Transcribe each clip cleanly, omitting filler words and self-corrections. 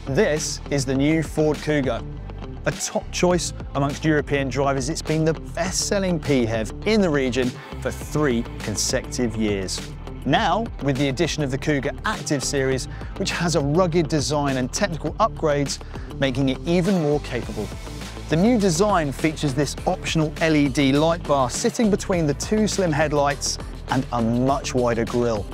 This is the new Ford Kuga. A top choice amongst European drivers, it's been the best-selling PHEV in the region for 3 consecutive years. Now, with the addition of the Kuga Active series, which has a rugged design and technical upgrades, making it even more capable. The new design features this optional LED light bar sitting between the 2 slim headlights and a much wider grille.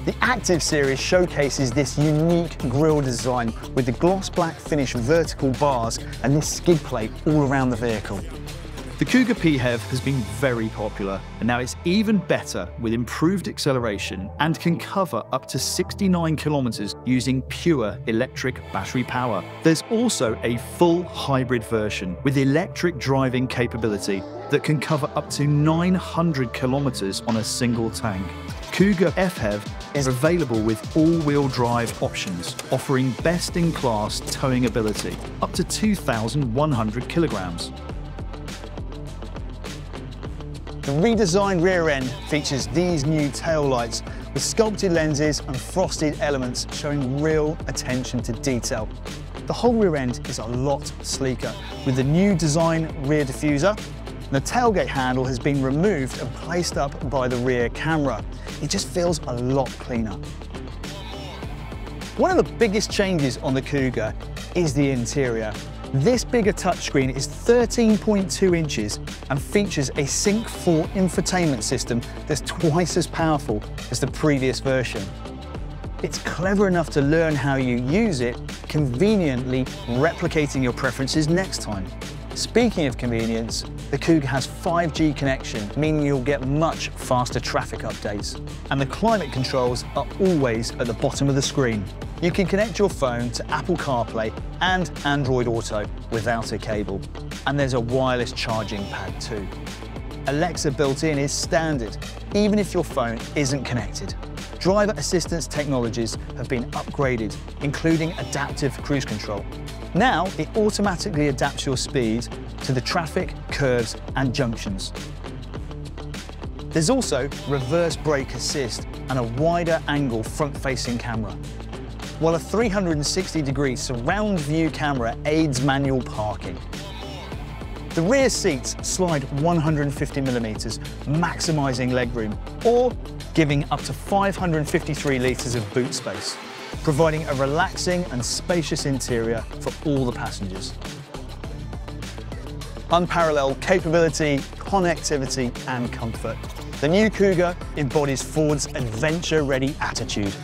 The Active series showcases this unique grille design with the gloss black finish vertical bars and this skid plate all around the vehicle. The Kuga PHEV has been very popular, and now it's even better with improved acceleration and can cover up to 69 kilometers using pure electric battery power. There's also a full hybrid version with electric driving capability that can cover up to 900 kilometers on a single tank. Kuga PHEV is available with all-wheel drive options, offering best-in-class towing ability, up to 2,100 kilograms. The redesigned rear end features these new tail lights with sculpted lenses and frosted elements showing real attention to detail. The whole rear end is a lot sleeker with the new design rear diffuser. The tailgate handle has been removed and placed up by the rear camera. It just feels a lot cleaner. One of the biggest changes on the Kuga is the interior. This bigger touchscreen is 13.2 inches and features a Sync 4 infotainment system that's twice as powerful as the previous version. It's clever enough to learn how you use it, conveniently replicating your preferences next time. Speaking of convenience, the Kuga has 5G connection, meaning you'll get much faster traffic updates. And the climate controls are always at the bottom of the screen. You can connect your phone to Apple CarPlay and Android Auto without a cable. And there's a wireless charging pad too. Alexa built in is standard, even if your phone isn't connected. Driver assistance technologies have been upgraded, including adaptive cruise control. Now, it automatically adapts your speed to the traffic, curves, and junctions. There's also reverse brake assist and a wider angle front-facing camera, while a 360-degree surround view camera aids manual parking. The rear seats slide 150 millimeters, maximizing legroom, or giving up to 553 litres of boot space, providing a relaxing and spacious interior for all the passengers. Unparalleled capability, connectivity and comfort. The new Kuga embodies Ford's adventure-ready attitude.